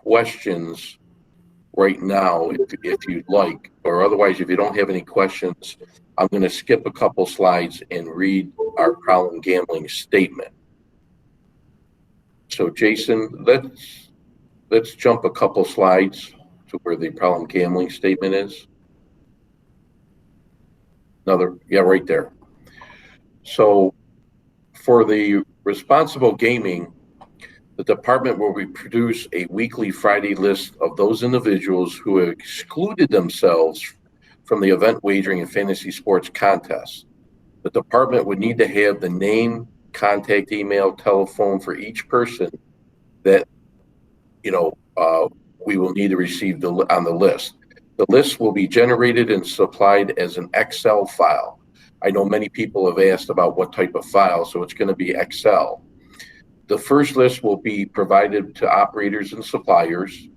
questions right now if you'd like, or otherwise, if you don't have any questions, I'm going to skip a couple slides and read our problem gambling statement. So Jason, let's jump a couple slides to where the problem gambling statement is. Yeah, right there. So for the responsible gaming, the department will produce a weekly Friday list of those individuals who have excluded themselves from the event wagering and fantasy sports contests. The department would need to have the name, contact, email, telephone for each person that we will need to receive on the list. The list will be generated and supplied as an Excel file. I know many people have asked about what type of file, so it's going to be Excel. The first list will be provided to operators and suppliers,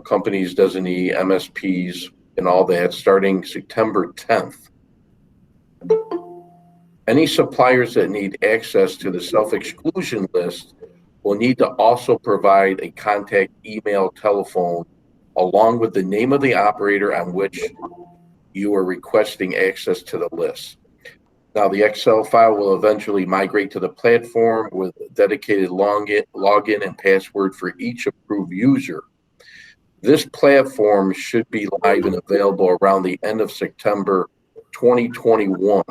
companies, designee, MSPs, and all that, starting September 10th. Any suppliers that need access to the self-exclusion list will need to also provide a contact email, telephone, along with the name of the operator on which you are requesting access to the list. Now, the Excel file will eventually migrate to the platform with a dedicated login and password for each approved user. This platform should be live and available around the end of September 2021.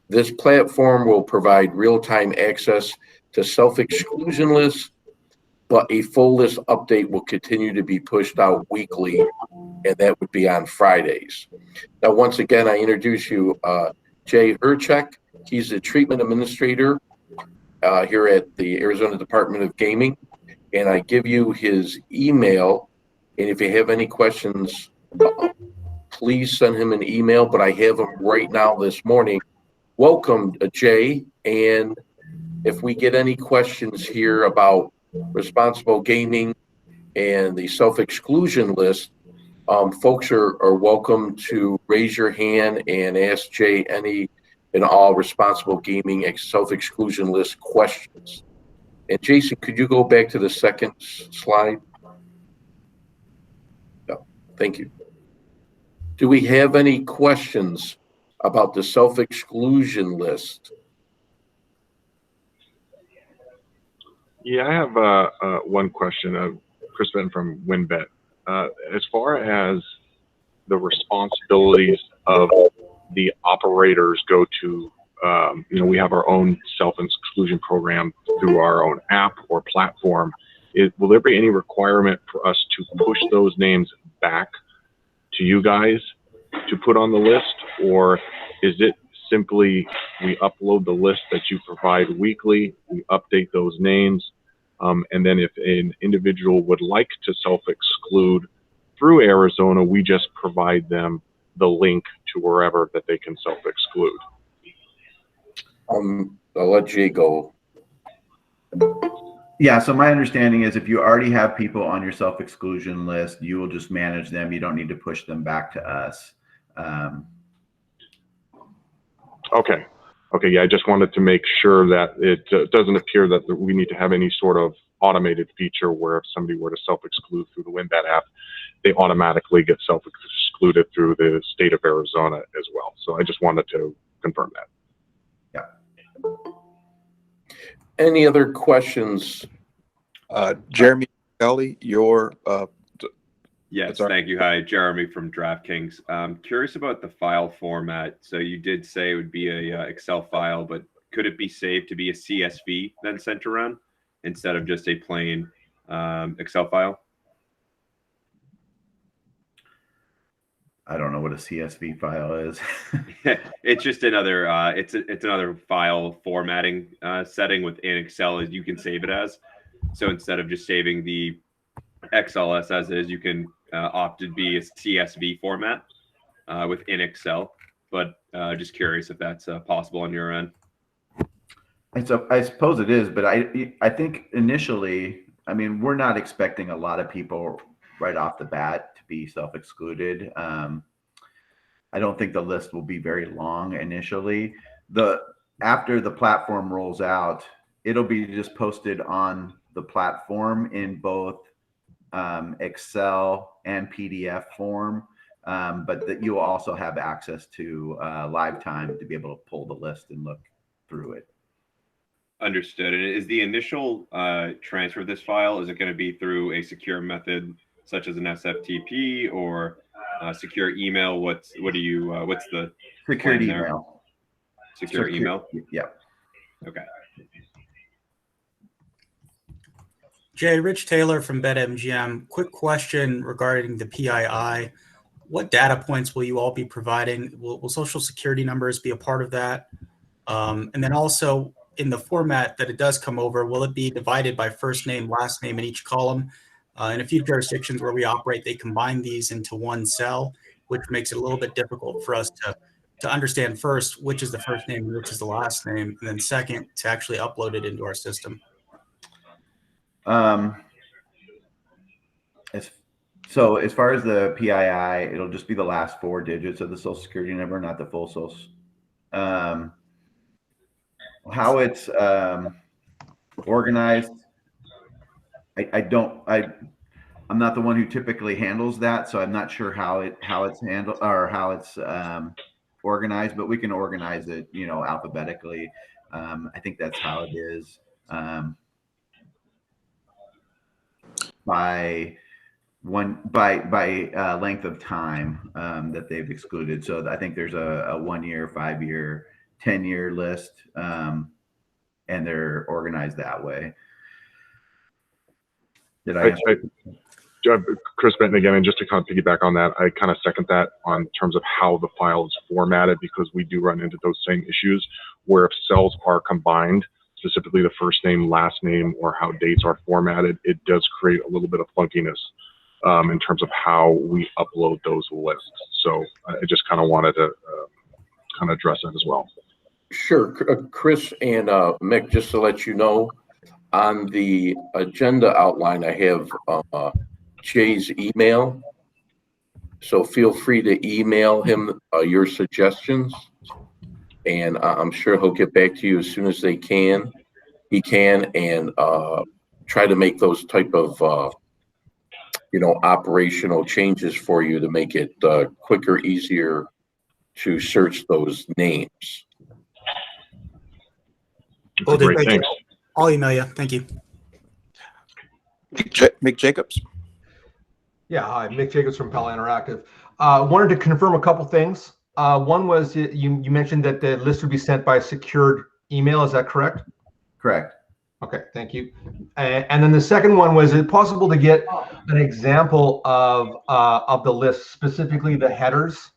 This platform will provide real-time access to self-exclusion lists, but a full list update will continue to be pushed out weekly, and that would be on Fridays. Now, once again, I introduce you Jay Urchek. He's the treatment administrator here at the Arizona Department of Gaming, and I give you his email, and if you have any questions, please send him an email, but I have him right now this morning. Welcome, Jay, and if we get any questions here about responsible gaming and the self-exclusion list, folks are welcome to raise your hand and ask Jay any and all responsible gaming self-exclusion list questions. And Jason, could you go back to the second slide? No, thank you. Do we have any questions about the self-exclusion list? Yeah, I have one question. Chris Ben from WinBet. As far as the responsibilities of the operators go to, we have our own self-exclusion program through our own app or platform. Will there be any requirement for us to push those names back to you guys to put on the list, or is it simply we upload the list that you provide weekly, we update those names, and then if an individual would like to self-exclude through Arizona, we just provide them the link to wherever that they can self-exclude? I'll let Jay go. Yeah, so my understanding is if you already have people on your self-exclusion list, you will just manage them. You don't need to push them back to us. Okay. Yeah, I just wanted to make sure that it doesn't appear that we need to have any sort of automated feature where if somebody were to self-exclude through the WinBet app, they automatically get self-excluded through the state of Arizona as well. So I just wanted to confirm that. Yeah. Any other questions? Jeremy Kelly, Yes, thank you. Hi, Jeremy from DraftKings. Curious about the file format. So you did say it would be a Excel file, but could it be saved to be a CSV then sent around instead of just a plain Excel file? I don't know what a CSV file is. It's just another it's another file formatting setting within Excel as you can save it as. So instead of just saving the XLS as is, you can opt to be a CSV format within Excel. But just curious if that's possible on your end. I suppose it is, but I think initially, I mean, we're not expecting a lot of people right off the bat to be self-excluded. I don't think the list will be very long initially. After the platform rolls out, it'll be just posted on the platform in both Excel and PDF form, but that you will also have access to live time to be able to pull the list and look through it. Understood. And is the initial transfer of this file, is it going to be through a secure method such as an SFTP or secure email? What's the Secured plan there? email. Secure email? Yeah. Okay. Jay, Rich Taylor from BetMGM. Quick question regarding the PII. What data points will you all be providing? Will social security numbers be a part of that? And then also in the format that it does come over, will it be divided by first name, last name in each column? In a few jurisdictions where we operate, they combine these into one cell, which makes it a little bit difficult for us to understand first which is the first name and which is the last name, and then second, to actually upload it into our system. So as far as the PII, it'll just be the last 4 digits of the social security number, not the full social. How it's organized, I'm not the one who typically handles that, so I'm not sure how it's handled or how it's organized, but we can organize it, alphabetically. I think that's how it is. By length of time that they've excluded. So I think there's a 1 year, 5 year, 10-year list, and they're organized that way. Chris Benton again, and just to kind of piggyback on that, I kind of second that on terms of how the file is formatted, because we do run into those same issues where if cells are combined, specifically the first name, last name, or how dates are formatted, it does create a little bit of funkiness in terms of how we upload those lists. So I just kind of wanted to kind of address that as well. Sure. Chris and Mick, just to let you know, on the agenda outline, I have Jay's email. So feel free to email him your suggestions, and I'm sure he'll get back to you as soon as he can, and try to make those type of operational changes for you to make it quicker, easier to search those names. Oh, Great, thank thanks. you. I'll email you. Thank you. Mick Jacobs. Yeah, hi, Mick Jacobs from Pal Interactive. Wanted to confirm a couple things. One was you mentioned that the list would be sent by a secured email. Is that correct? Correct. Okay, thank you. And then the second one was, is it possible to get an example of the list, specifically the headers,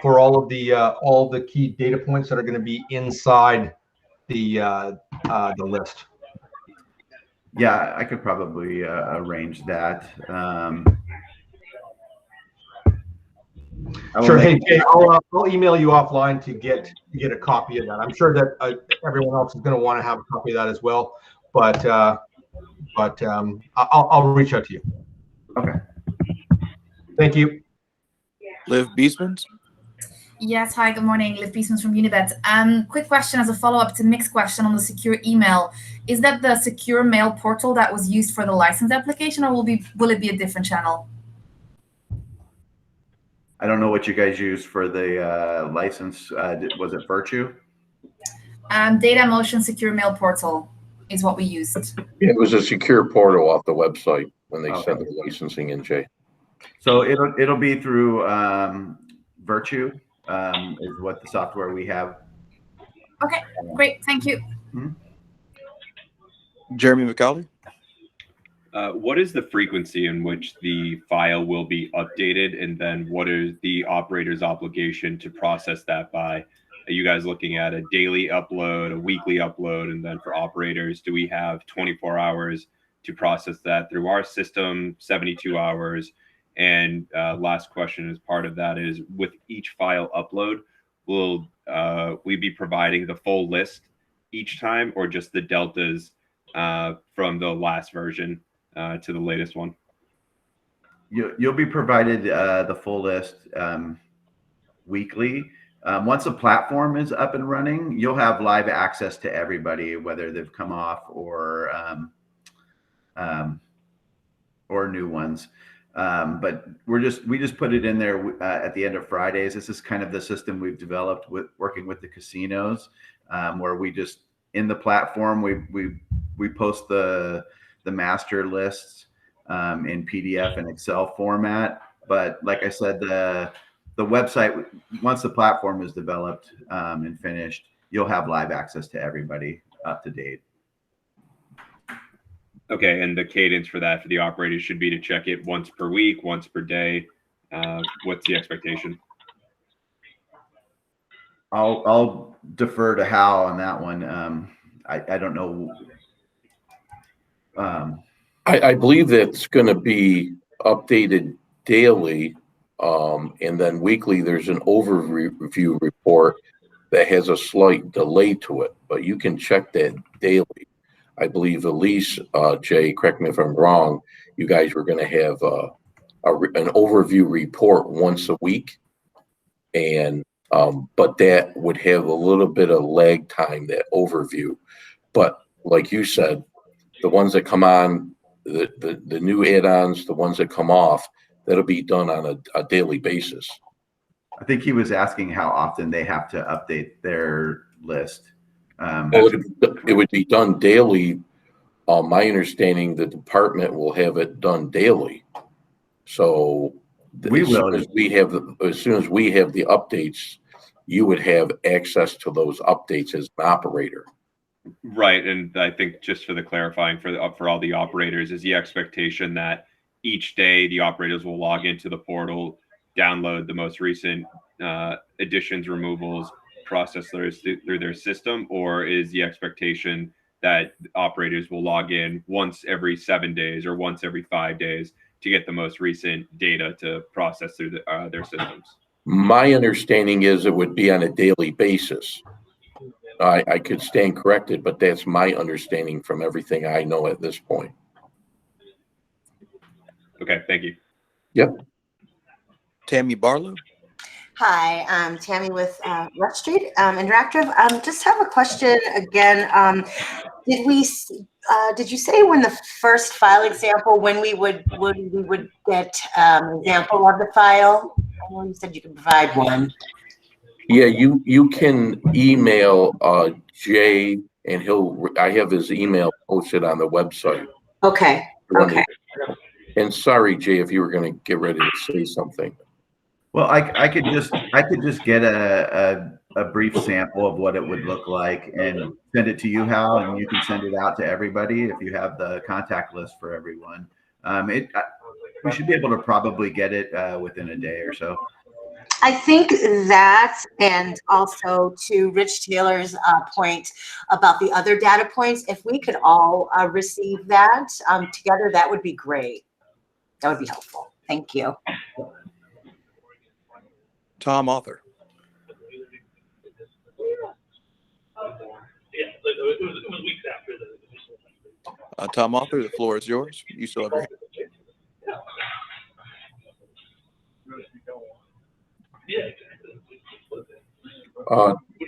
for all of the key data points that are going to be inside the list? Yeah, I could probably arrange that. Sure. Hey, Jay, I'll email you offline to get a copy of that. I'm sure that everyone else is going to want to have a copy of that as well, but I'll reach out to you. Okay. Thank you. Liv Beesmans. Yes, hi, good morning. Liv Beesmans from Unibet. Quick question as a follow-up to Mick's question on the secure email. Is that the secure mail portal that was used for the license application, or will it be a different channel? I don't know what you guys used for the license. Was it Virtue? Data Motion Secure Mail Portal is what we used. It was a secure portal off the website when they Okay. sent the licensing in, Jay. So it'll be through Virtue, is what the software we have. Okay, great, thank you. Jeremy McCauley. What is the frequency in which the file will be updated, and then what is the operator's obligation to process that by? Are you guys looking at a daily upload, a weekly upload, and then for operators, do we have 24 hours to process that through our system, 72 hours? And last question as part of that is, with each file upload, will we be providing the full list each time, or just the deltas from the last version to the latest one? You'll be provided the full list weekly. Once the platform is up and running, you'll have live access to everybody, whether they've come off or or new ones. But we just put it in there at the end of Fridays. This is kind of the system we've developed with working with the casinos, where we just in the platform we post the master lists in PDF and Excel format. But like I said, the website, once the platform is developed and finished, you'll have live access to everybody up to date. Okay, and the cadence for that for the operators should be to check it once per week, once per day. What's the expectation? I'll defer to Hal on that one. I don't know. I believe that's going to be updated daily, and then weekly there's an overview report that has a slight delay to it, but you can check that daily. I believe Elise, Jay, correct me if I'm wrong, you guys were going to have an overview report once a week, and but that would have a little bit of lag time, that overview. But like you said, the ones that come on, the new add-ons, the ones that come off, that'll be done on a daily basis. I think he was asking how often they have to update their list. It would be done daily. My understanding, the department will have it done daily. So as soon as we have the updates, you would have access to those updates as an operator. Right, and I think just for the clarifying for all the operators is the expectation that each day the operators will log into the portal, download the most recent additions, removals, process those through their system, or is the expectation that operators will log in once every 7 days or once every 5 days to get the most recent data to process through their systems? My understanding is it would be on a daily basis. I could stand corrected, but that's my understanding from everything I know at this point. Okay, thank you. Yep. Tammy Barlow. Hi, I'm Tammy with Rush Street Interactive. Just have a question again. Did you say when the first file example, when we would get an example of the file? I know you said you could provide one. Yeah, you can email Jay, and I have his email posted on the website. Okay. Okay. And sorry, Jay, if you were going to get ready to say something. Well, I could just get a brief sample of what it would look like and send it to you, Hal, and you can send it out to everybody if you have the contact list for everyone. We should be able to probably get it within a day or so. I think that, and also to Rich Taylor's point about the other data points, if we could all receive that together, that would be great. That would be helpful. Thank you. Tom Author. Tom Author, the floor is yours. You still have your hand.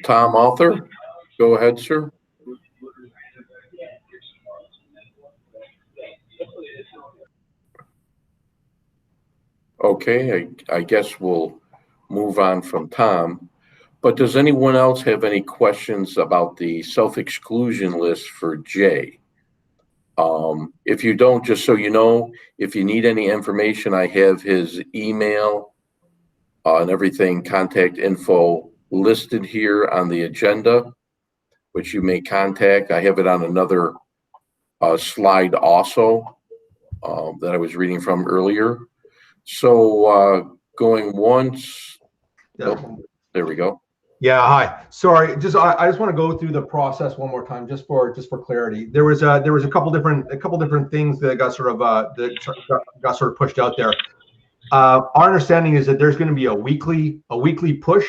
Tom Author, go ahead, sir. Okay, I guess we'll move on from Tom. But does anyone else have any questions about the self-exclusion list for Jay? If you don't, just so you know, if you need any information, I have his email and everything, contact info listed here on the agenda, which you may contact. I have it on another slide also that I was reading from earlier. So going once, there we go. Yeah, hi. Sorry, I just want to go through the process one more time, just for clarity. There was a couple different things that got sort of pushed out there. Our understanding is that there's going to be a weekly push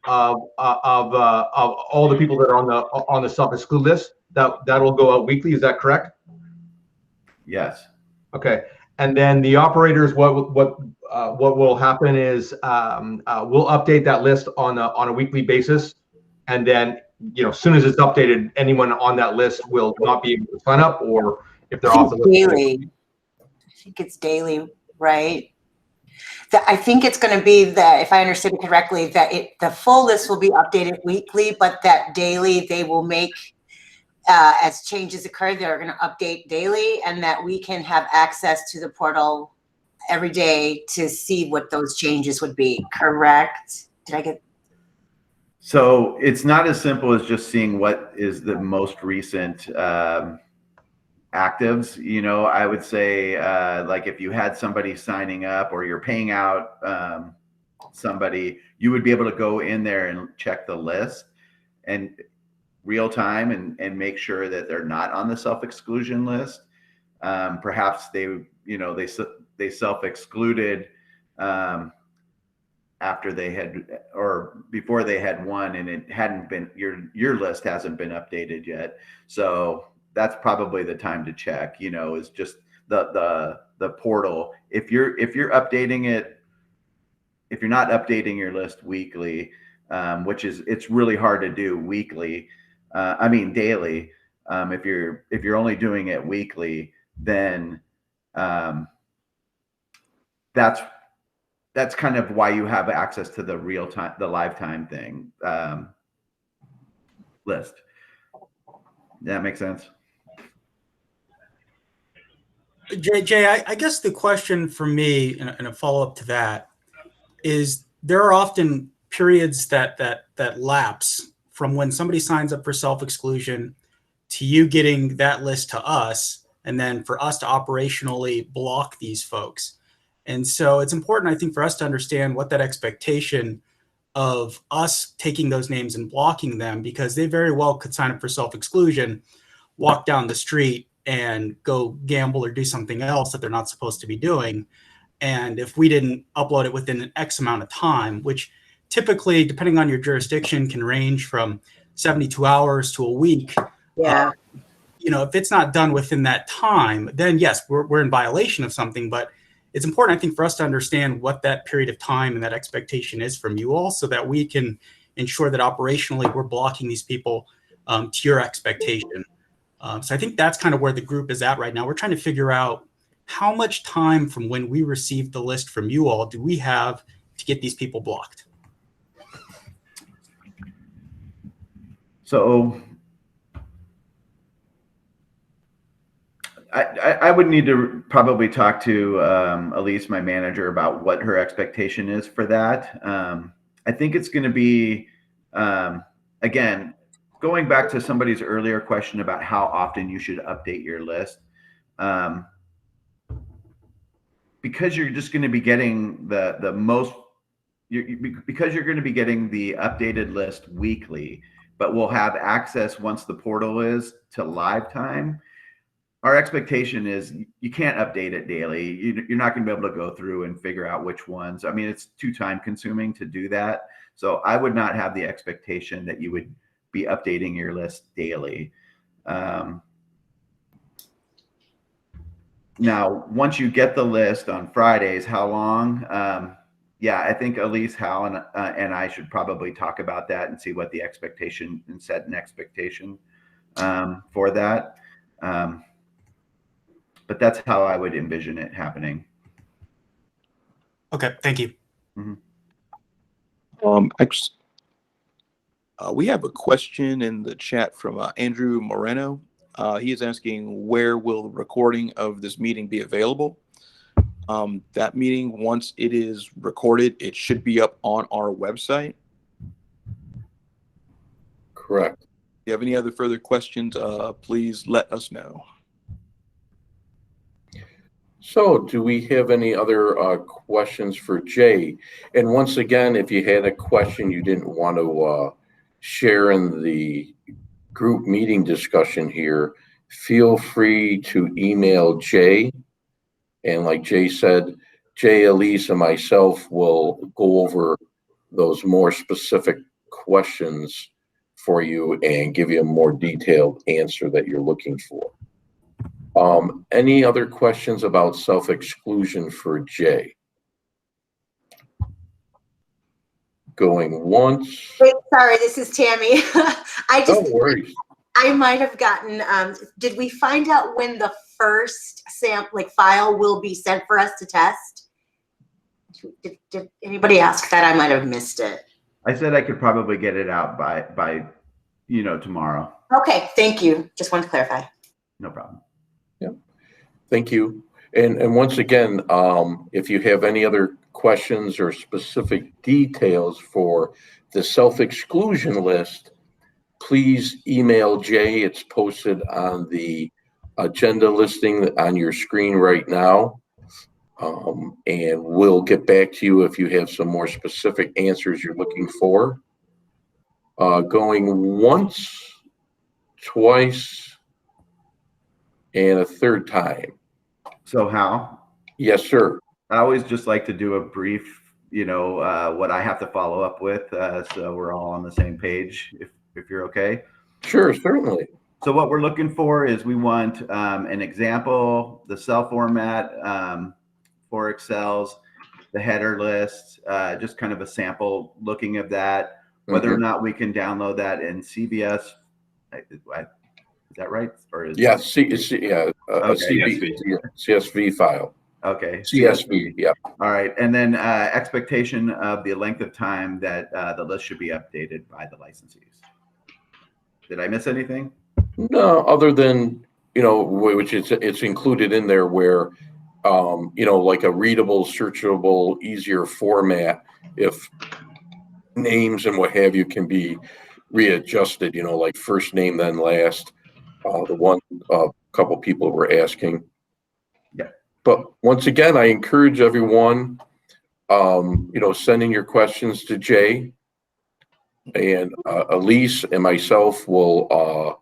of all the people that are on the self-exclude list. That will go out weekly. Is that correct? Yes. Okay. And then the operators, what will happen is we'll update that list on a weekly basis, and then as soon as it's updated, anyone on that list will not be able to sign up, or if they're off the list. Daily. think it's daily, right? I think it's going to be that, if I understood it correctly, that the full list will be updated weekly, but that daily they will make, as changes occur, they're going to update daily, and that we can have access to the portal every day to see what those changes would be. Correct? Did I get? So it's not as simple as just seeing what is the most recent actives. You know, I would say like if you had somebody signing up or you're paying out somebody, you would be able to go in there and check the list and real time and make sure that they're not on the self-exclusion list. Perhaps they self-excluded after they had, or before they had won, and it hadn't been, your list hasn't been updated yet. So that's probably the time to check, you know, is just the portal. If you're updating it, if you're not updating your list weekly, which is, it's really hard to do weekly, daily. If you're only doing it weekly, then that's kind of why you have access to the real time, the live time thing list. Does that make sense? Jay, I guess the question for me, and a follow-up to that, is there are often periods that lapse from when somebody signs up for self-exclusion to you getting that list to us, and then for us to operationally block these folks. And so it's important, I think, for us to understand what that expectation of us taking those names and blocking them, because they very well could sign up for self-exclusion, walk down the street and go gamble or do something else that they're not supposed to be doing. And if we didn't upload it within an X amount of time, which typically, depending on your jurisdiction, can range from 72 hours to a week. Yeah. You know, if it's not done within that time, then yes, we're in violation of something. But it's important, I think, for us to understand what that period of time and that expectation is from you all, so that we can ensure that operationally we're blocking these people to your expectation. So I think that's kind of where the group is at right now. We're trying to figure out how much time from when we received the list from you all do we have to get these people blocked? So I would need to probably talk to Elise, my manager, about what her expectation is for that. I think it's going to be, again, going back to somebody's earlier question about how often you should update your list. Because you're just going to be getting because you're going to be getting the updated list weekly, but we'll have access once the portal is to live time. Our expectation is you can't update it daily. You're not going to be able to go through and figure out which ones. I mean, it's too time consuming to do that. So I would not have the expectation that you would be updating your list daily. Now, once you get the list on Fridays, how long? Yeah, I think Elise, Hal, and I should probably talk about that and see what the expectation, and set an expectation for that. But that's how I would envision it happening. Okay, thank you. Mm-hmm. We have a question in the chat from Andrew Moreno. He is asking, where will the recording of this meeting be available? That meeting, once it is recorded, it should be up on our website. Correct. If you have any other further questions, please let us know. So do we have any other questions for Jay? And once again, if you had a question you didn't want to share in the group meeting discussion here, feel free to email Jay. And like Jay said, Jay, Elise, and myself will go over those more specific questions for you and give you a more detailed answer that you're looking for. Any other questions about self-exclusion for Jay? Going once. Wait, sorry, this is Tammy. No worries. I might have gotten, did we find out when the first file will be sent for us to test? Did anybody ask that? I might have missed it. I said I could probably get it out by tomorrow. Okay, thank you. Just wanted to clarify. No problem. Yeah, thank you. And once again, if you have any other questions or specific details for the self-exclusion list, please email Jay. It's posted on the agenda listing on your screen right now. And we'll get back to you if you have some more specific answers you're looking for. Going once, twice, and a third time. So Hal? Yes, sir. I always just like to do a brief, what I have to follow up with, so we're all on the same page, if you're okay. Sure, certainly. So what we're looking for is we want an example, the cell format for Excel's, the header list, just kind of a sample looking at that, whether or not we can download that in CVS. Is that right? Or is yeah, CSV file. Okay. CSV, yeah. All right. And then expectation of the length of time that the list should be updated by the licensees. Did I miss anything? No, other than, which it's included in there where, like a readable, searchable, easier format, if names and what have you can be readjusted, like first name, then last, the one couple people were asking. Yeah. But once again, I encourage everyone, sending your questions to Jay, and Elise and myself will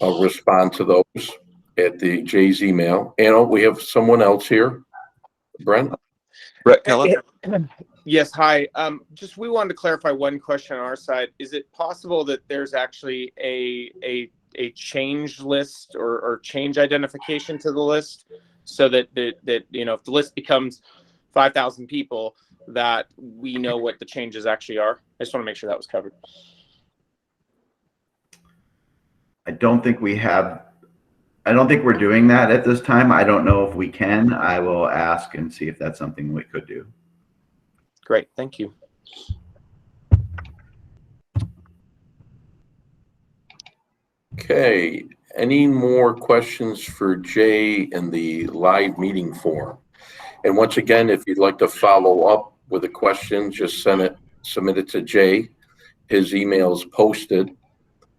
respond to those at the Jay's email. And we have someone else here, Brent Keller. Yes, hi. We wanted to clarify one question on our side. Is it possible that there's actually a change list or change identification to the list, so that if the list becomes 5,000 people, that we know what the changes actually are? I just want to make sure that was covered. I don't think we're doing that at this time. I don't know if we can. I will ask and see if that's something we could do. Great, thank you. Okay, any more questions for Jay in the live meeting forum? And once again, if you'd like to follow up with a question, just submit it to Jay. His email is posted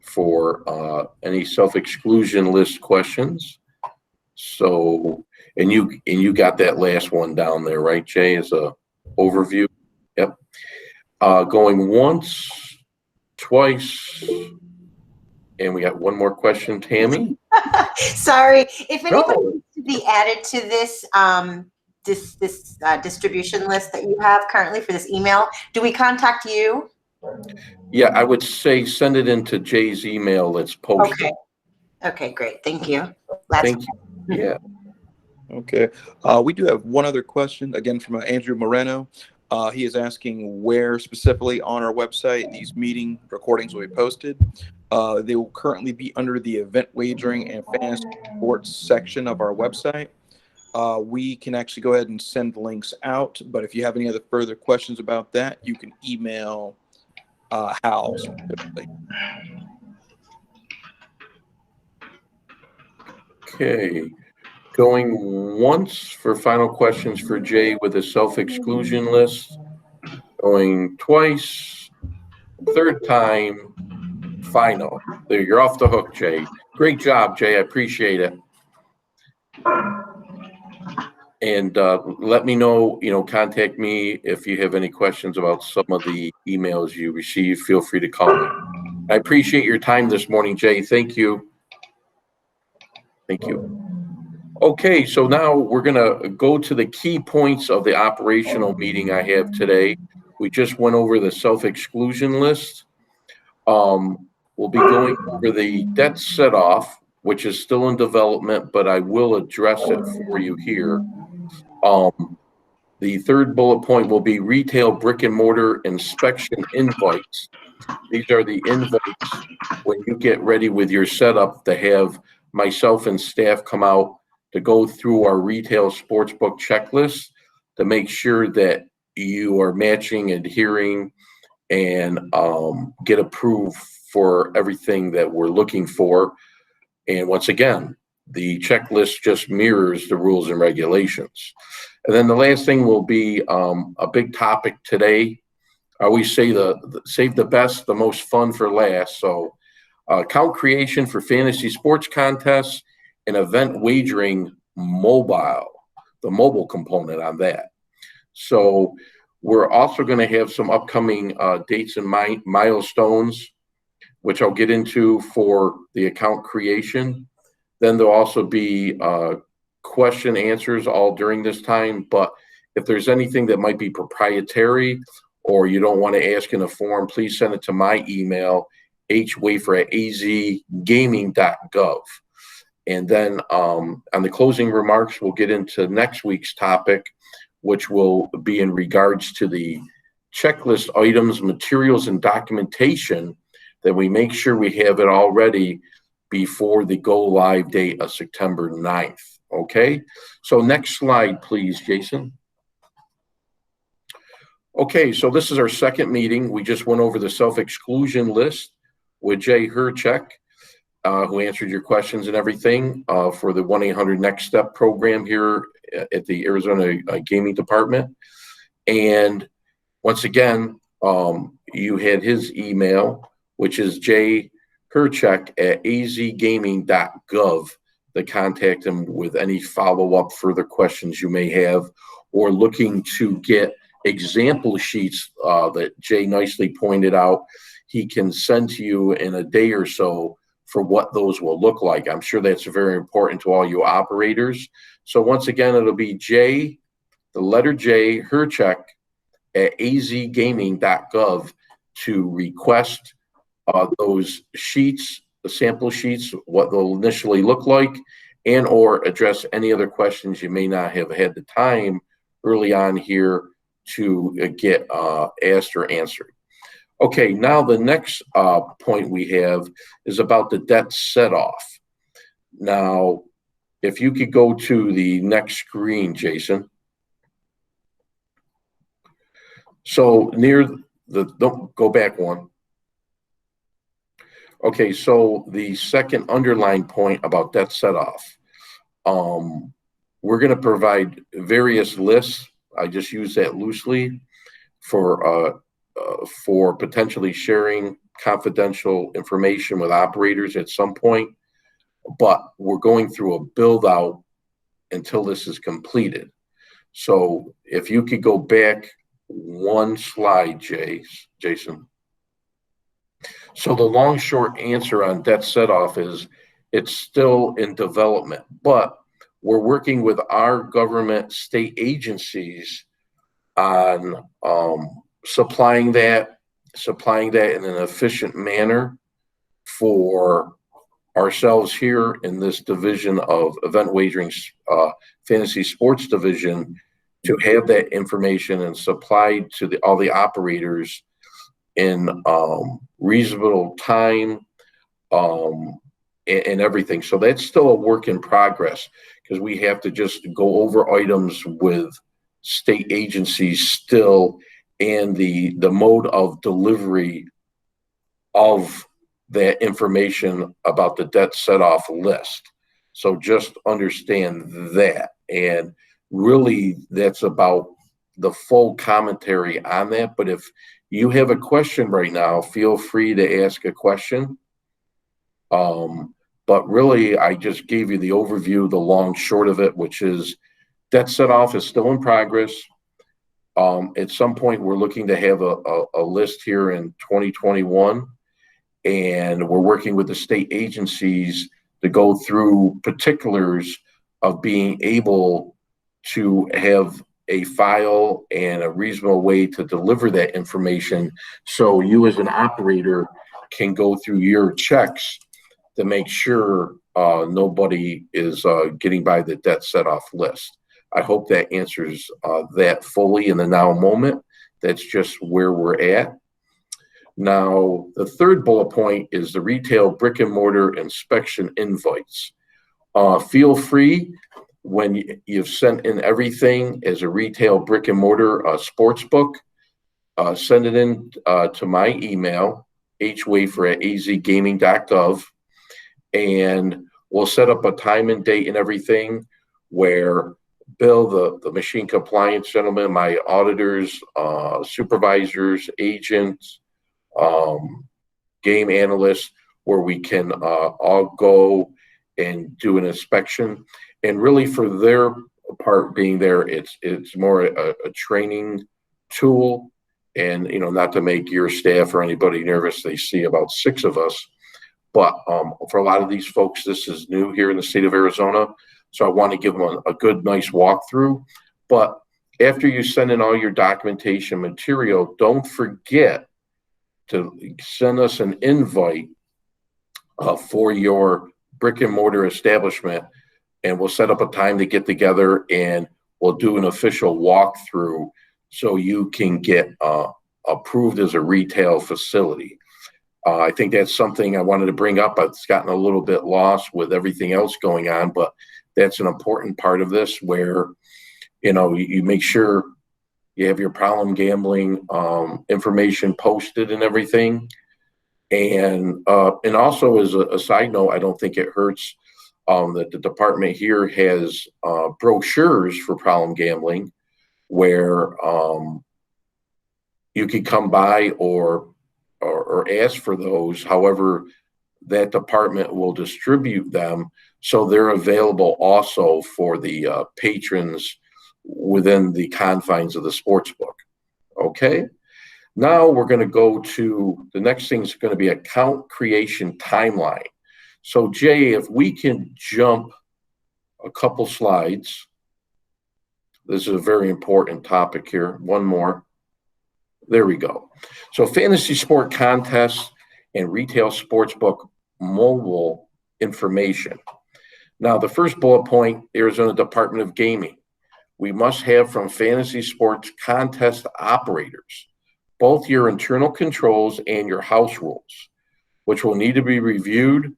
for any self-exclusion list questions. So, and you got that last one down there, right, Jay, as a overview? Yep. Going once, twice, and we got one more question, Tammy. Sorry, if anybody needs to be added to this distribution list that you have currently for this email, do we contact you? Yeah, I would say send it into Jay's email that's posted. Okay, great. Thank you. Thank you. Yeah. Okay. We do have one other question, again, from Andrew Moreno. He is asking where specifically on our website these meeting recordings will be posted. They will currently be under the event wagering and fantasy sports section of our website. We can actually go ahead and send links out, but if you have any other further questions about that, you can email Hal specifically. Okay. Going once for final questions for Jay with a self-exclusion list. Going twice, third time, final. There, you're off the hook, Jay. Great job, Jay. I appreciate it. And let me know, contact me if you have any questions about some of the emails you receive. Feel free to call me. I appreciate your time this morning, Jay. Thank you. Thank you. Okay, so now we're going to go to the key points of the operational meeting I have today. We just went over the self-exclusion list. We'll be going over the debt set-off, which is still in development, but I will address it for you here. The third bullet point will be retail brick and mortar inspection invites. These are the invites when you get ready with your setup to have myself and staff come out to go through our retail sportsbook checklist to make sure that you are matching, adhering, and get approved for everything that we're looking for. And once again, the checklist just mirrors the rules and regulations. And then the last thing will be a big topic today. I always say save the best, the most fun for last. So account creation for fantasy sports contests and event wagering mobile, the mobile component on that. So we're also going to have some upcoming dates and milestones, which I'll get into for the account creation. Then there'll also be question answers all during this time. But if there's anything that might be proprietary or you don't want to ask in a forum, please send it to my email, hwafer@azgaming.gov. And then on the closing remarks, we'll get into next week's topic, which will be in regards to the checklist items, materials, and documentation that we make sure we have it all ready before the go live date of September 9th. Okay, so next slide, please, Jason. Okay, so this is our second meeting. We just went over the self-exclusion list with Jay Herchek, who answered your questions and everything for the 1-800-NEXT STEP program here at the Arizona Gaming Department. And once again, you had his email, which is jherchek@azgaming.gov, to contact him with any follow-up further questions you may have, or looking to get example sheets that Jay nicely pointed out he can send to you in a day or so for what those will look like. I'm sure that's very important to all you operators. So once again, it'll be J, the letter J, Herchek @azgaming.gov to request those sheets, the sample sheets, what they'll initially look like, and or address any other questions you may not have had the time early on here to get asked or answered. Okay, now the next point we have is about the debt set-off. Now, if you could go to the next screen, Jason. So near the, don't go back one. Okay, so the second underlying point about debt set-off. We're going to provide various lists. I just use that loosely for potentially sharing confidential information with operators at some point, but we're going through a build out until this is completed. So if you could go back one slide, Jason. So the long short answer on debt set off is it's still in development, but we're working with our government state agencies on supplying that in an efficient manner for ourselves here in this division of event wagering, fantasy sports division, to have that information and supplied to all the operators in reasonable time and everything. So that's still a work in progress because we have to just go over items with state agencies still, and the mode of delivery of that information about the debt set-off list. So just understand that. And really, that's about the full commentary on that. But if you have a question right now, feel free to ask a question. But really, I just gave you the overview, the long short of it, which is debt set-off is still in progress. At some point, we're looking to have a list here in 2021, and we're working with the state agencies to go through particulars of being able to have a file and a reasonable way to deliver that information so you as an operator can go through your checks to make sure nobody is getting by the debt set-off list. I hope that answers that fully in the now moment. That's just where we're at. Now, the third bullet point is the retail brick and mortar inspection invites. Feel free, when you've sent in everything as a retail brick and mortar sports book, send it in to my email, hwafer@azgaming.gov, and we'll set up a time and date and everything where Bill, the machine compliance gentleman, my auditors, supervisors, agents, game analysts, where we can all go and do an inspection. And really, for their part being there, it's more a training tool. And, you know, not to make your staff or anybody nervous, they see about 6 of us. But for a lot of these folks, this is new here in the state of Arizona. So I want to give them a good, nice walkthrough. But after you send in all your documentation material, don't forget to send us an invite for your brick and mortar establishment. And we'll set up a time to get together and we'll do an official walkthrough so you can get approved as a retail facility. I think that's something I wanted to bring up. It's gotten a little bit lost with everything else going on, but that's an important part of this where, you know, you make sure you have your problem gambling information posted and everything. And also as a side note, I don't think it hurts that the department here has brochures for problem gambling where you can come by or ask for those. However, that department will distribute them, so they're available also for the patrons within the confines of the sports book. Okay, now we're going to go to the next thing. Is going to be account creation timeline. So Jay, if we can jump a couple slides. This is a very important topic here. One more. There we go. So fantasy sport contests and retail sportsbook mobile information. Now, the first bullet point, Arizona Department of Gaming. We must have from fantasy sports contest operators, both your internal controls and your house rules, which will need to be reviewed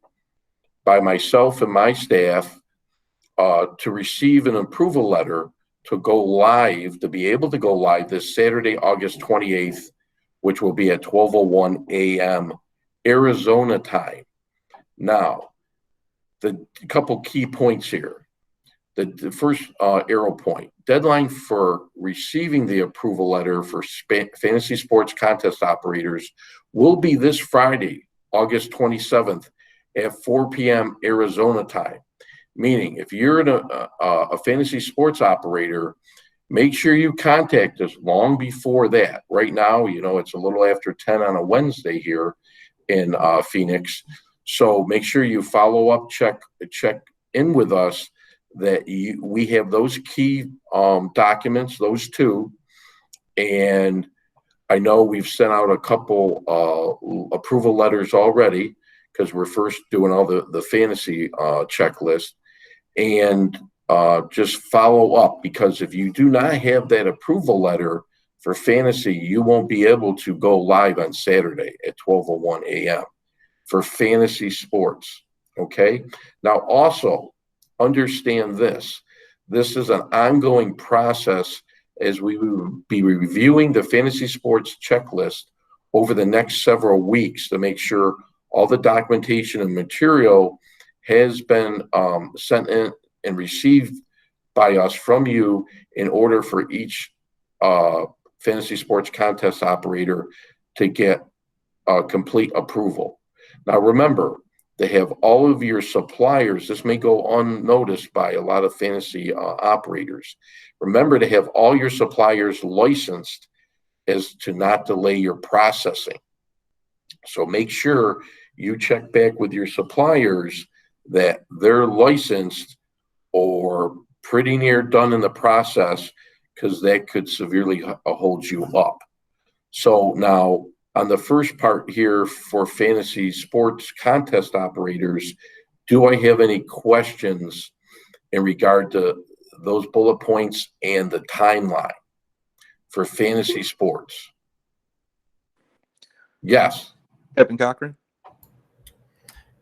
by myself and my staff to receive an approval letter to go live, to be able to go live this Saturday, August 28th, which will be at 12:01 a.m. Arizona time. Now, the couple key points here. The first arrow point, deadline for receiving the approval letter for fantasy sports contest operators will be this Friday, August 27th at 4 p.m. Arizona time. Meaning, if you're a fantasy sports operator, make sure you contact us long before that. Right now, you know, it's a little after 10 on a Wednesday here in Phoenix. So make sure you follow up, check in with us that we have those key documents, those two. And I know we've sent out a couple approval letters already because we're first doing all the fantasy checklist. And just follow up, because if you do not have that approval letter for fantasy, you won't be able to go live on Saturday at 12:01 a.m. for fantasy sports. Okay. Now, also understand this. This is an ongoing process as we will be reviewing the fantasy sports checklist over the next several weeks to make sure all the documentation and material has been sent in and received by us from you in order for each fantasy sports contest operator to get complete approval. Now, remember, they have all of your suppliers. This may go unnoticed by a lot of fantasy operators. Remember to have all your suppliers licensed as to not delay your processing. So make sure you check back with your suppliers that they're licensed or pretty near done in the process, because that could severely hold you up. So now on the first part here for fantasy sports contest operators, do I have any questions in regard to those bullet points and the timeline for fantasy sports? Yes. Kevin Cochran.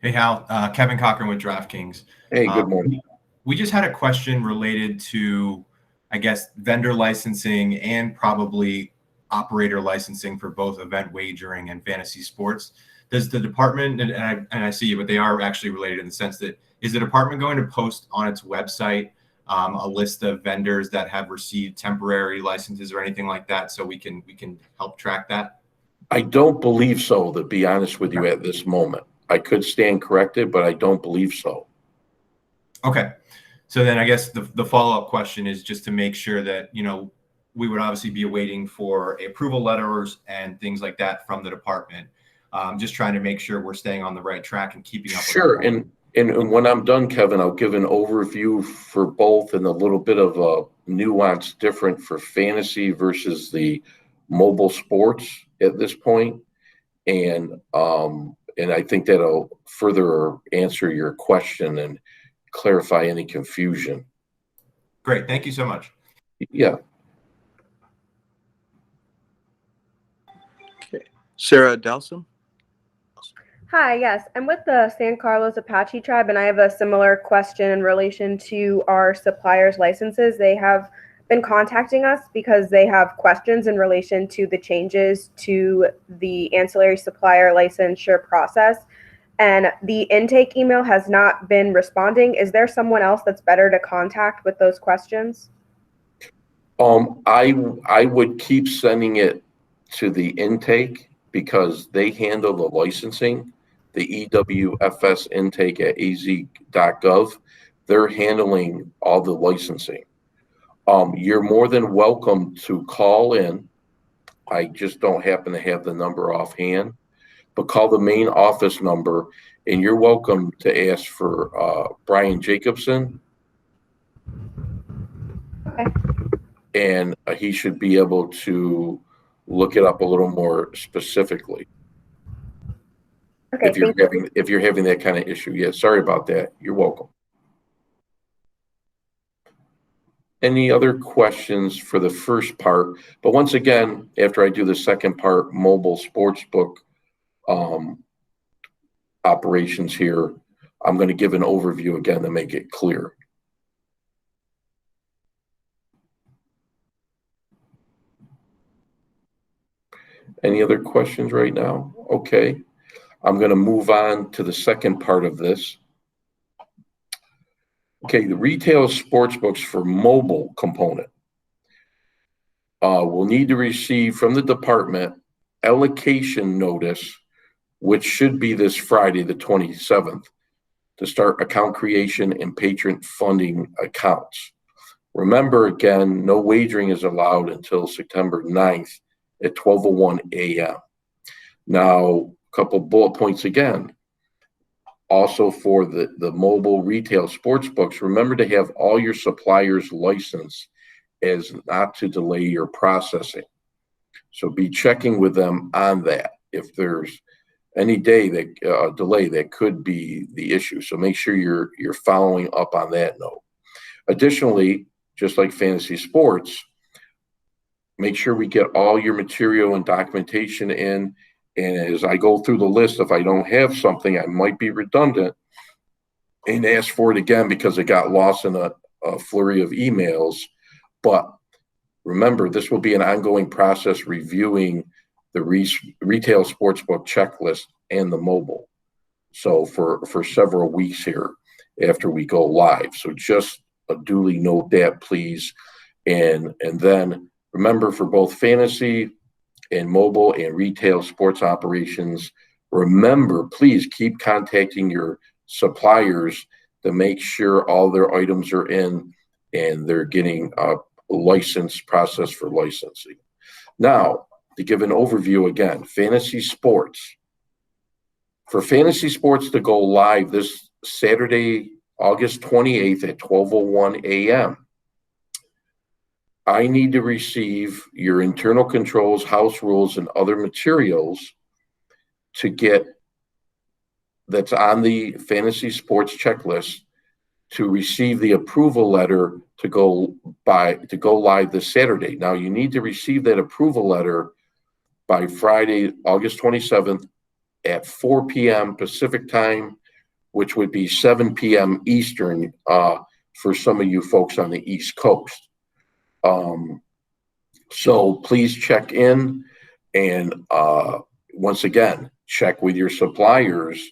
Hey, Hal. Kevin Cochran with DraftKings. Hey, good morning. We just had a question related to, I guess, vendor licensing and probably operator licensing for both event wagering and fantasy sports. Does the department, and I see you, but they are actually related in the sense that, is the department going to post on its website a list of vendors that have received temporary licenses or anything like that, so we can help track that? I don't believe so, to be honest with you at this moment. I could stand corrected, but I don't believe so. Okay. So then I guess the follow-up question is just to make sure that, we would obviously be waiting for approval letters and things like that from the department. Just trying to make sure we're staying on the right track and keeping up. Sure. And when I'm done, Kevin, I'll give an overview for both and a little bit of a nuance different for fantasy versus the mobile sports at this point. And I think that'll further answer your question and clarify any confusion. Great. Thank you so much. Yeah. Okay. Sarah Dowson. Hi, yes. I'm with the San Carlos Apache tribe, and I have a similar question in relation to our suppliers' licenses. They have been contacting us because they have questions in relation to the changes to the ancillary supplier licensure process. And the intake email has not been responding. Is there someone else that's better to contact with those questions? I would keep sending it to the intake because they handle the licensing, the EWFS intake at az.gov. They're handling all the licensing. You're more than welcome to call in. I just don't happen to have the number offhand, but call the main office number, and you're welcome to ask for Brian Jacobson. Okay. And he should be able to look it up a little more specifically. Okay. If you're having that kind of issue. Yeah, sorry about that. You're welcome. Any other questions for the first part? But once again, after I do the second part, mobile sportsbook operations here, I'm going to give an overview again to make it clear. Any other questions right now? Okay. I'm going to move on to the second part of this. Okay, the retail sportsbooks for mobile component will need to receive from the department allocation notice, which should be this Friday, the 27th, to start account creation and patron funding accounts. Remember, again, no wagering is allowed until September 9th at 12:01 a.m. Now, a couple bullet points again. Also for the mobile retail sports books, remember to have all your suppliers licensed as not to delay your processing. So be checking with them on that. If there's any delay, that could be the issue. So make sure you're following up on that note. Additionally, just like fantasy sports, make sure we get all your material and documentation in. And as I go through the list, if I don't have something, I might be redundant and ask for it again because it got lost in a flurry of emails. But remember, this will be an ongoing process reviewing the retail sportsbook checklist and the mobile. So for several weeks here after we go live. So just duly note that, please. And then remember, for both fantasy and mobile and retail sports operations, remember, please keep contacting your suppliers to make sure all their items are in and they're getting a license process for licensing. Now, to give an overview again, fantasy sports. For fantasy sports to go live this Saturday, August 28th at 12:01 a.m., I need to receive your internal controls, house rules, and other materials to get that's on the fantasy sports checklist to receive the approval letter to go live this Saturday. Now you need to receive that approval letter by Friday, August 27th at 4 p.m. Pacific time, which would be 7 p.m. Eastern for some of you folks on the East Coast. So please check in, and once again, check with your suppliers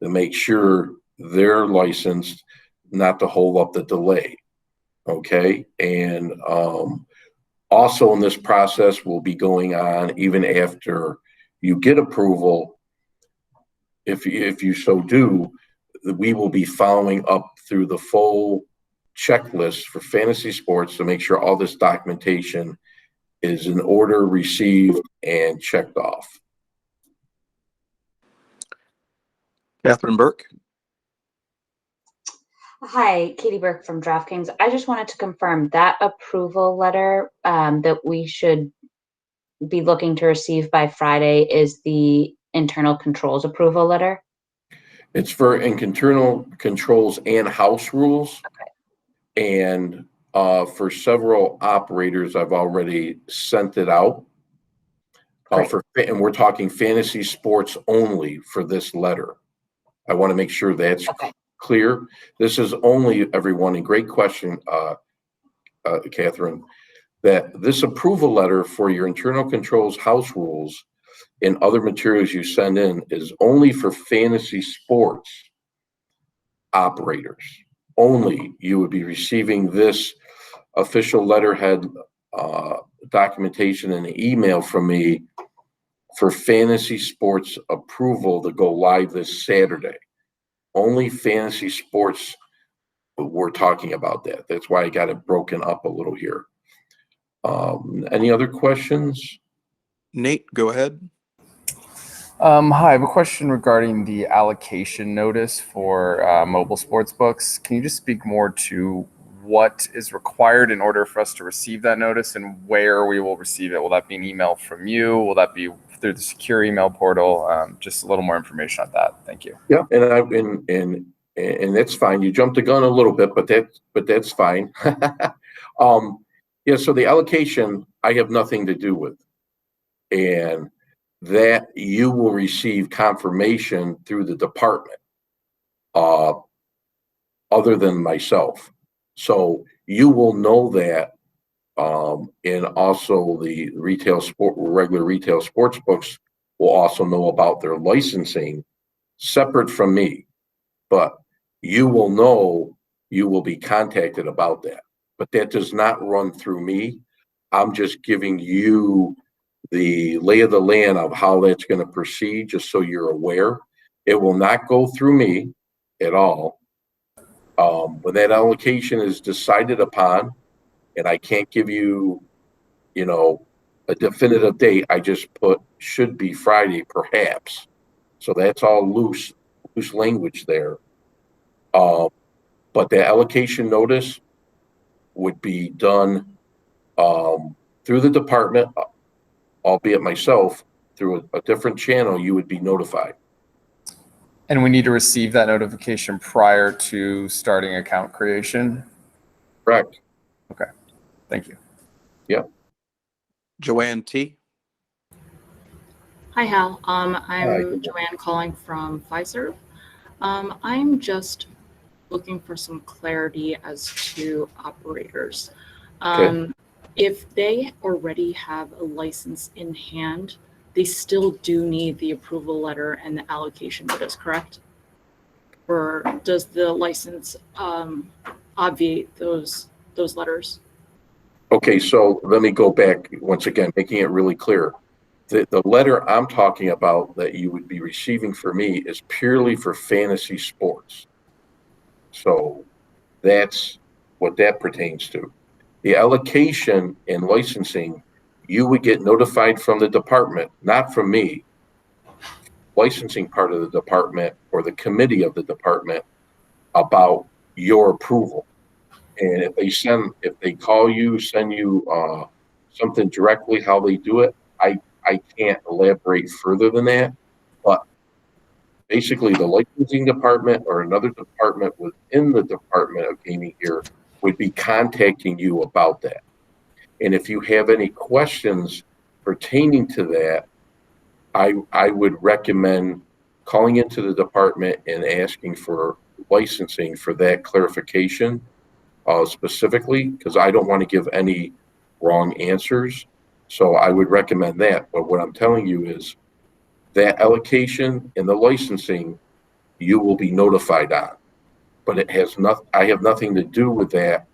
to make sure they're licensed, not to hold up the delay. Okay, and also in this process will be going on even after you get approval. If you so do, we will be following up through the full checklist for fantasy sports to make sure all this documentation is in order, received, and checked off. Catherine Burke. Hi, Katie Burke from DraftKings. I just wanted to confirm that approval letter that we should be looking to receive by Friday is the internal controls approval letter. It's for internal controls and house rules. Okay. And for several operators, I've already sent it out. And we're talking fantasy sports only for this letter. I want to make sure that's clear. This is only, everyone, and great question, Catherine, that this approval letter for your internal controls, house rules, and other materials you send in is only for fantasy sports operators. Only you would be receiving this official letterhead documentation and an email from me for fantasy sports approval to go live this Saturday. Only fantasy sports, we're talking about that. That's why I got it broken up a little here. Any other questions? Nate, go ahead. Hi, I have a question regarding the allocation notice for mobile sports books. Can you just speak more to what is required in order for us to receive that notice and where we will receive it? Will that be an email from you? Will that be through the secure email portal? Just a little more information on that. Thank you. Yeah, and that's fine. You jumped the gun a little bit, but that's fine. Yeah, so the allocation I have nothing to do with, and that you will receive confirmation through the department, other than myself. So you will know that, and also the regular retail sports books will also know about their licensing separate from me, but you will know, you will be contacted about that. But that does not run through me. I'm just giving you the lay of the land of how that's going to proceed, just so you're aware. It will not go through me at all. When that allocation is decided upon, and I can't give you, a definitive date, I just put should be Friday, perhaps. So that's all loose language there. But the allocation notice would be done through the department, albeit myself, through a different channel. You would be notified. And we need to receive that notification prior to starting account creation? Correct. Okay. Thank you. Yeah. Joanne T. Hi, Hal. I'm Hi. Joanne calling from Fiserv. I'm just looking for some clarity as to operators. Okay. If they already have a license in hand, they still do need the approval letter and the allocation notice, correct? Or does the license obviate those letters? Okay, so let me go back once again, making it really clear. The letter I'm talking about that you would be receiving for me is purely for fantasy sports. So that's what that pertains to. The allocation and licensing, you would get notified from the department, not from me. Licensing part of the department or the committee of the department about your approval. And if they call you, send you something directly, how they do it, I can't elaborate further than that. But basically, the licensing department or another department within the Department of Gaming here would be contacting you about that. And if you have any questions pertaining to that, I would recommend calling into the department and asking for licensing for that clarification specifically, because I don't want to give any wrong answers. So I would recommend that. But what I'm telling you is that allocation and the licensing, you will be notified on. But it has not. I have nothing to do with that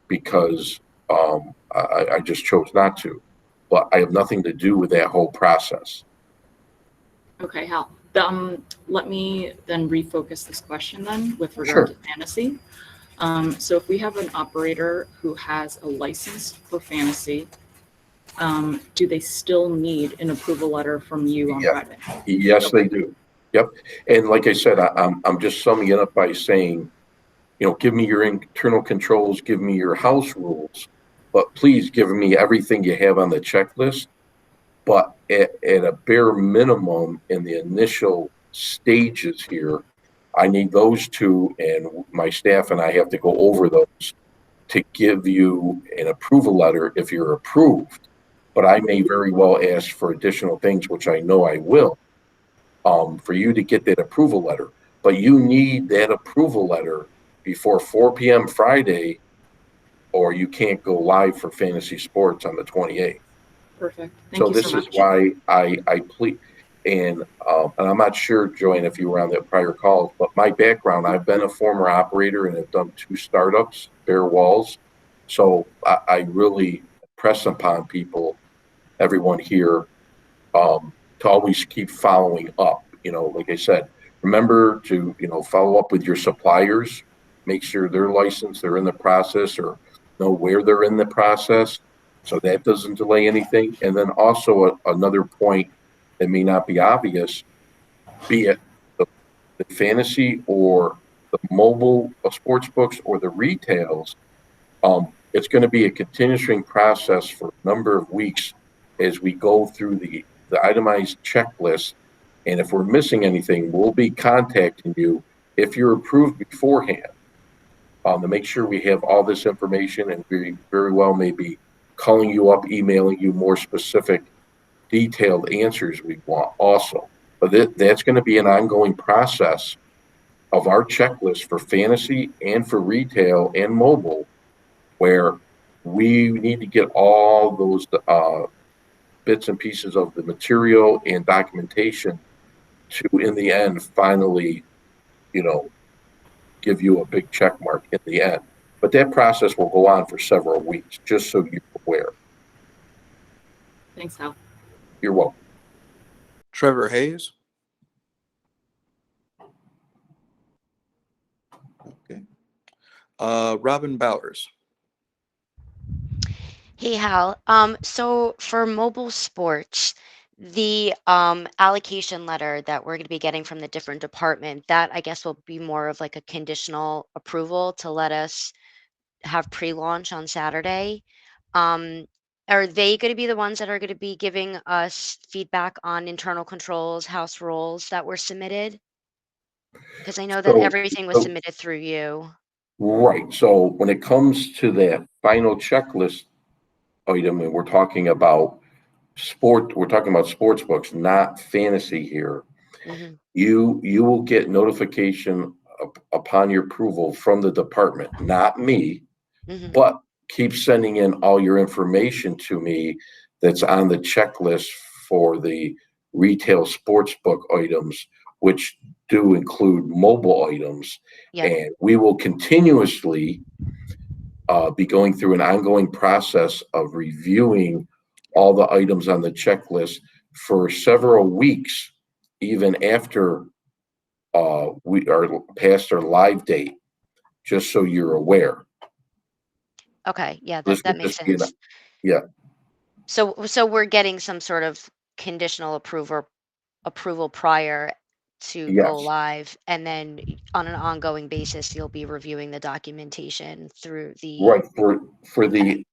because I just chose not to. But I have nothing to do with that whole process. Okay, Hal. Let me then refocus this question then with regard Sure. to fantasy. So if we have an operator who has a license for fantasy, do they still need an approval letter from you on Yeah. Friday? Yes, they do. Yep. And like I said, I'm just summing it up by saying, give me your internal controls, give me your house rules, but please give me everything you have on the checklist. But at a bare minimum in the initial stages here, I need those two, and my staff and I have to go over those to give you an approval letter if you're approved. But I may very well ask for additional things, which I know I will, for you to get that approval letter. But you need that approval letter before 4 p.m. Friday, or you can't go live for fantasy sports on the 28th. Perfect. Thank So you this so is much. why I plead, and I'm not sure, Joanne, if you were on that prior call, but my background, I've been a former operator and have done 2 startups, bare walls. So I really press upon people, everyone here, to always keep following up. Like I said, remember to, follow up with your suppliers, make sure they're licensed, they're in the process, or know where they're in the process. So that doesn't delay anything. And then also another point that may not be obvious, be it the fantasy or the mobile sports books or the retails, it's going to be a continuing process for a number of weeks as we go through the itemized checklist. And if we're missing anything, we'll be contacting you if you're approved beforehand, to make sure we have all this information, and we very well may be calling you up, emailing you more specific, detailed answers we want also. But that's going to be an ongoing process of our checklist for fantasy and for retail and mobile, where we need to get all those bits and pieces of the material and documentation to, in the end, finally, give you a big check mark in the end. But that process will go on for several weeks, just so you're aware. Thanks, Hal. You're welcome. Trevor Hayes. Okay. Robin Bowers. Hey, Hal. So for mobile sports, the allocation letter that we're going to be getting from the different department, that I guess will be more of like a conditional approval to let us have pre-launch on Saturday. Are they going to be the ones that are going to be giving us feedback on internal controls, house rules that were submitted? Because I know that everything was submitted through you. Right. So when it comes to that final checklist item, and we're talking about sports books, not fantasy here. Mm-hmm. You will get notification upon your approval from the department, not me, but keep sending in all your information to me that's on the checklist for the retail sports book items, which do include mobile items. Yep. And we will continuously be going through an ongoing process of reviewing all the items on the checklist for several weeks, even after we are past our live date, just so you're aware. Okay, yeah, that makes sense. Yeah. So we're getting some sort of conditional approval prior to go Yes. live, and then on an ongoing basis, you'll be reviewing the documentation through the. Right. For the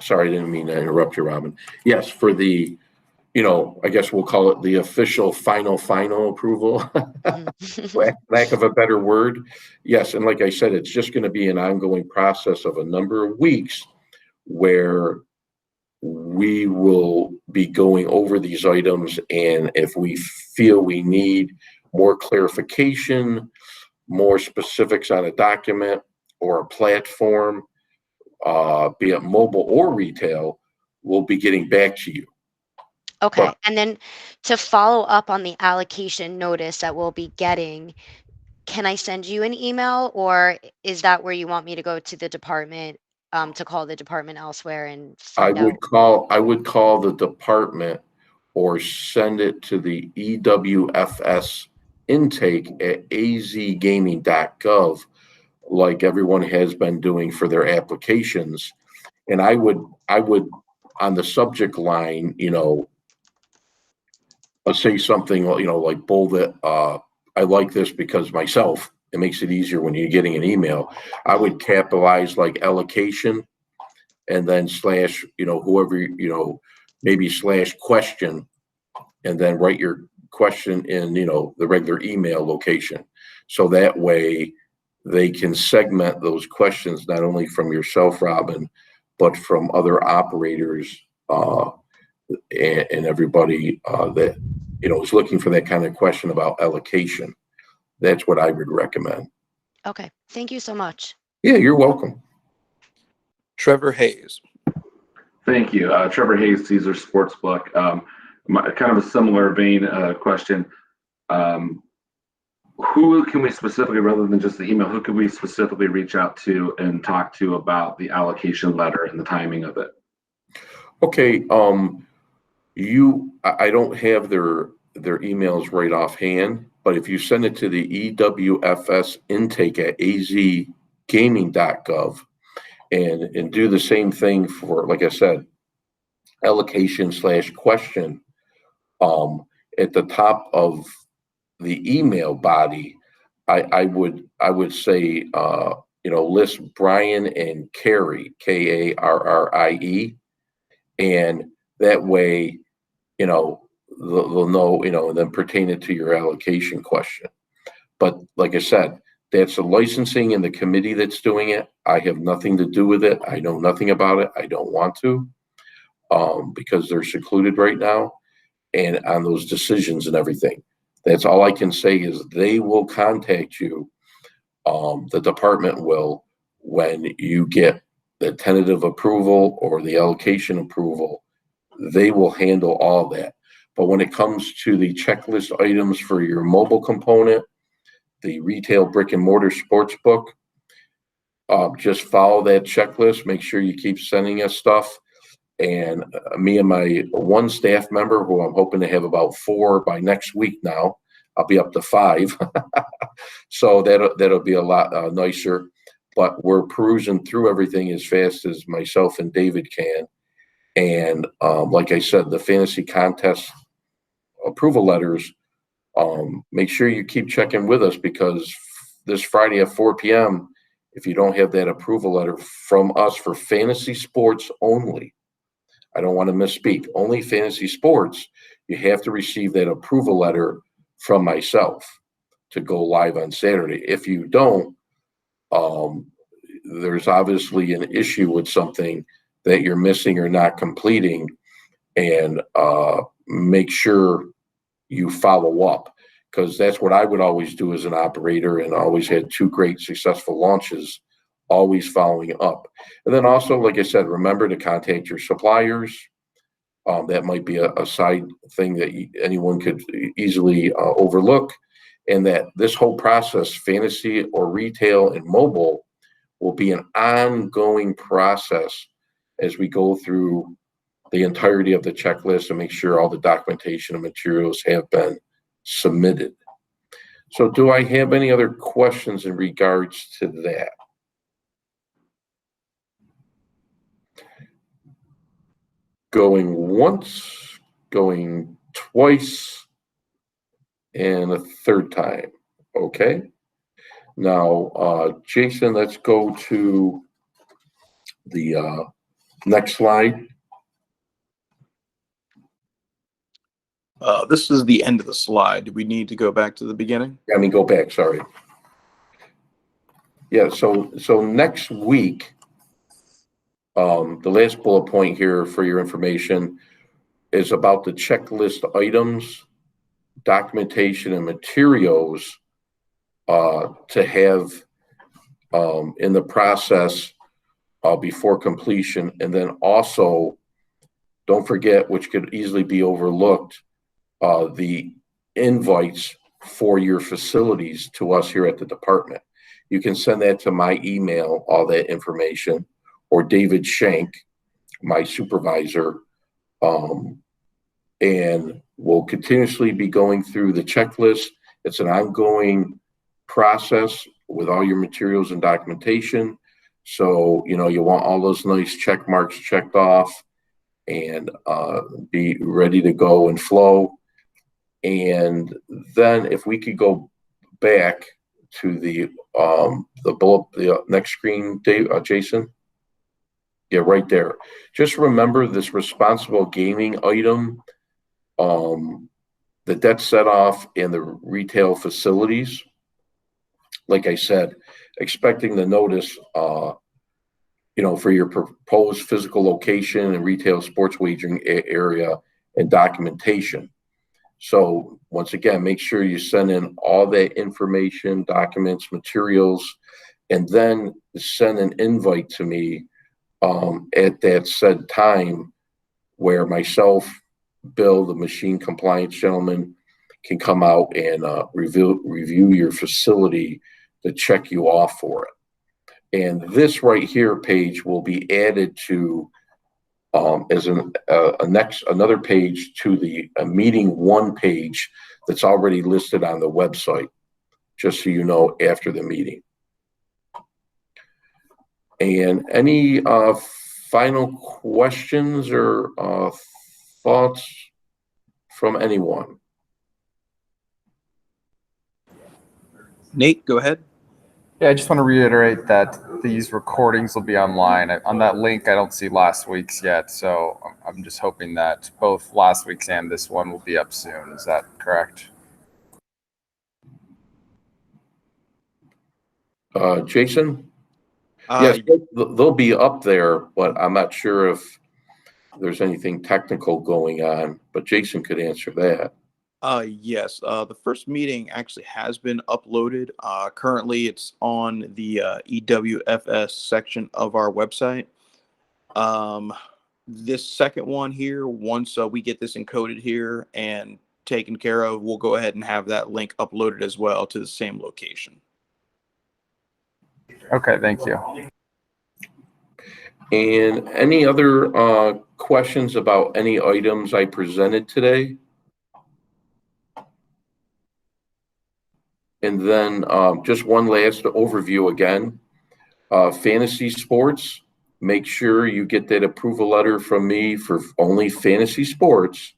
sorry, I didn't mean to interrupt you, Robin. Yes, for the, I guess we'll call it the official final approval, lack of a better word. Yes, and like I said, it's just going to be an ongoing process of a number of weeks where we will be going over these items, and if we feel we need more clarification, more specifics on a document or a platform, be it mobile or retail, we'll be getting back to you. Okay. And then to follow up on the allocation notice that we'll be getting, can I send you an email, or is that where you want me to go to the department, to call the department elsewhere and I find out? would call the department or send it to the EWFS intake at azgaming.gov, like everyone has been doing for their applications. And I would on the subject line, say something, like bold it. I like this because myself, it makes it easier when you're getting an email. I would capitalize like allocation, and then slash, whoever, maybe slash question, and then write your question in, the regular email location. So that way they can segment those questions, not only from yourself, Robin, but from other operators, and everybody that, is looking for that kind of question about allocation. That's what I would recommend. Okay. Thank you so much. Yeah, you're welcome. Trevor Hayes. Thank you. Trevor Hayes, Caesar Sportsbook. Kind of a similar vein question. Who can we specifically, rather than just the email, who could we specifically reach out to and talk to about the allocation letter and the timing of it? Okay. I don't have their emails right offhand, but if you send it to the EWFS intake at azgaming.gov and do the same thing for, like I said, allocation / question, at the top of the email body, I would say, list Brian and Carrie, Karrie, and that way, they'll know, and then pertain it to your allocation question. But like I said, that's the licensing and the committee that's doing it. I have nothing to do with it. I know nothing about it. I don't want to, because they're secluded right now and on those decisions and everything. That's all I can say is they will contact you. The department will, when you get the tentative approval or the allocation approval, they will handle all that. But when it comes to the checklist items for your mobile component, the retail brick and mortar sports book, just follow that checklist. Make sure you keep sending us stuff. And me and my one staff member, who I'm hoping to have about 4 by next week now, I'll be up to 5. So that'll be a lot nicer. But we're perusing through everything as fast as myself and David can. And like I said, the fantasy contest approval letters, make sure you keep checking with us, because this Friday at 4 p.m., if you don't have that approval letter from us for fantasy sports only, I don't want to misspeak, only fantasy sports, you have to receive that approval letter from myself to go live on Saturday. If you don't, there's obviously an issue with something that you're missing or not completing, and make sure you follow up, because that's what I would always do as an operator, and always had 2 great successful launches, always following up. And then also, like I said, remember to contact your suppliers. That might be a side thing that anyone could easily overlook, and that this whole process, fantasy or retail and mobile, will be an ongoing process as we go through the entirety of the checklist and make sure all the documentation and materials have been submitted. So do I have any other questions in regards to that? Going once, going twice, and a third time. Okay. Now, Jason, let's go to the next slide. This is the end of the slide. Do we need to go back to the beginning? I mean, go back, sorry. Yeah, so next week, the last bullet point here for your information, is about the checklist items, documentation, and materials to have in the process before completion. And then also, don't forget, which could easily be overlooked, the invites for your facilities to us here at the department. You can send that to my email, all that information, or David Shank, my supervisor, and we'll continuously be going through the checklist. It's an ongoing process with all your materials and documentation. So, you know, you want all those nice check marks checked off and be ready to go and flow. And then if we could go back to the bullet, the next screen, Dave, Jason. Yeah, right there. Just remember this responsible gaming item, the debt set off in the retail facilities. Like I said, expecting the notice, you know, for your proposed physical location and retail sports wagering area and documentation. So once again, make sure you send in all that information, documents, materials, and then send an invite to me at that said time where myself, Bill, the machine compliance gentleman, can come out and review your facility to check you off for it. And this right here page will be added to as another page to the meeting one page that's already listed on the website, just so you know after the meeting. And any final questions or thoughts from anyone? Nate, go ahead. Yeah, I just want to reiterate that these recordings will be online. On that link, I don't see last week's yet, so I'm just hoping that both last week's and this one will be up soon. Is that correct? Jason? Yes, they'll be up there, but I'm not sure if there's anything technical going on, but Jason could answer that. Yes, the first meeting actually has been uploaded. Currently, it's on the EWFS section of our website. This second one here, once we get this encoded here and taken care of, we'll go ahead and have that link uploaded as well to the same location. Okay, thank you. And any other questions about any items I presented today? And then just one last overview again. Fantasy sports, make sure you get that approval letter from me for only fantasy sports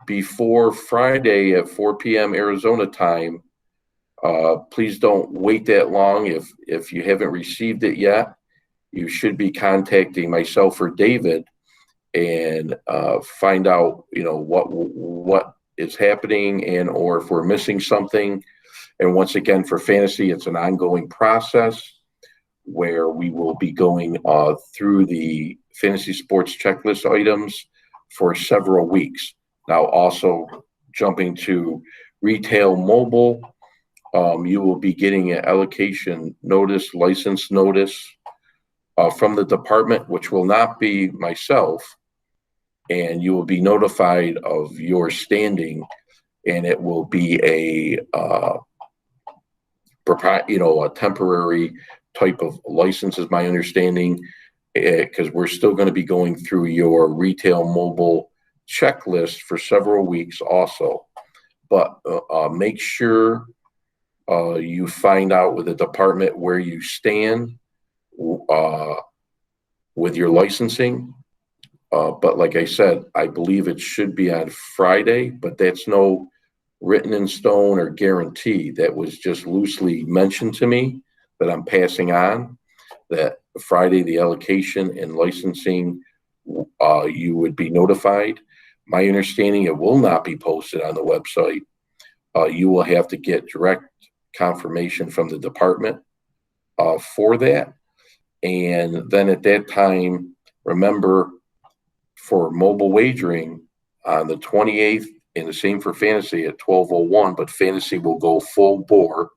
before Friday at 4 p.m. Arizona time. Please don't wait that long. If you haven't received it yet, you should be contacting myself or David and find out, you know, what is happening and or if we're missing something. And once again, for fantasy, it's an ongoing process where we will be going through the fantasy sports checklist items for several weeks. Now, also jumping to retail mobile, you will be getting an allocation notice, license notice from the department, which will not be myself, and you will be notified of your standing, and it will be a a temporary type of license, is my understanding, because we're still going to be going through your retail mobile checklist for several weeks also. But make sure you find out with the department where you stand with your licensing. But like I said, I believe it should be on Friday, but that's no written in stone or guarantee. That was just loosely mentioned to me that I'm passing on, that Friday the allocation and licensing, you would be notified. My understanding, it will not be posted on the website. You will have to get direct confirmation from the department for that. And then at that time, remember, for mobile wagering on the 28th, and the same for fantasy at 12:01, but fantasy will go full bore.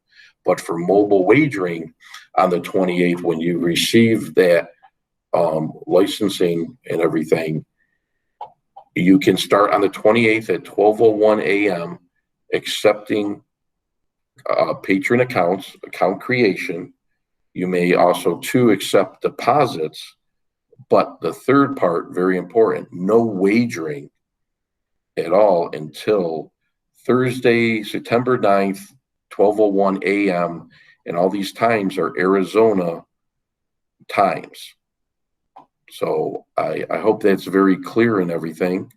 But for mobile wagering on the 28th, when you receive that licensing and everything, you can start on the 28th at 12:01 a.m. accepting patron accounts, account creation. You may also too accept deposits, but the third part, very important, no wagering at all until Thursday, September 9th, 12:01 a.m. And all these times are Arizona times. So I hope that's very clear and everything.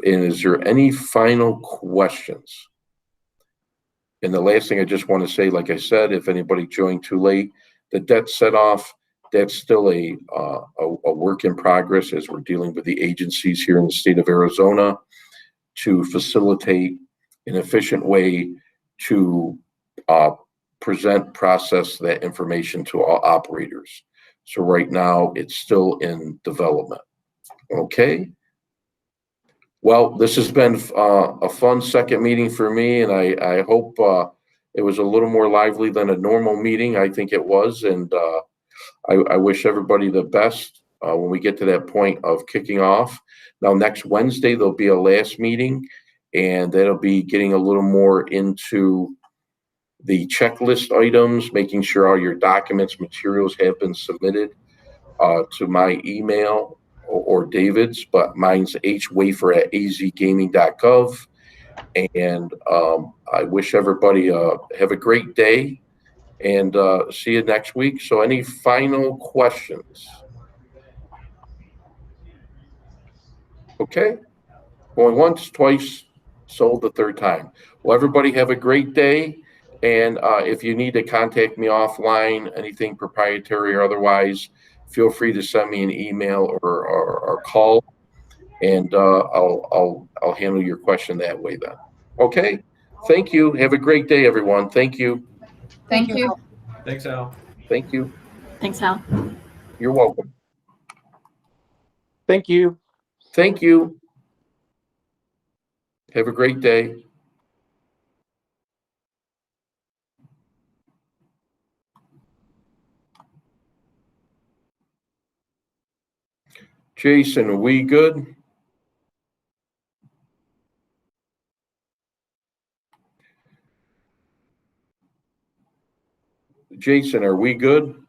And is there any final questions? And the last thing I just want to say, like I said, if anybody joined too late, the debt set off, that's still a work in progress as we're dealing with the agencies here in the state of Arizona to facilitate an efficient way to process that information to all operators. So right now it's still in development. Okay. Well, this has been a fun second meeting for me, and I hope it was a little more lively than a normal meeting. I think it was, and I wish everybody the best when we get to that point of kicking off. Now, next Wednesday, there'll be a last meeting, and that'll be getting a little more into the checklist items, making sure all your documents, materials have been submitted to my email or David's, but mine's hwafer@azgaming.gov. And I wish everybody have a great day, and see you next week. So any final questions? Okay. Going once, twice, sold the third time. Well, everybody have a great day. And if you need to contact me offline, anything proprietary or otherwise, feel free to send me an email or call, and I'll handle your question that way then. Okay. Thank you. Have a great day, everyone. Thank you. Thank you. Thanks, Al. Thank you. Thanks, Hal. You're welcome. Thank you. Thank you. Have a great day. Jason, are we good? Jason, are we good?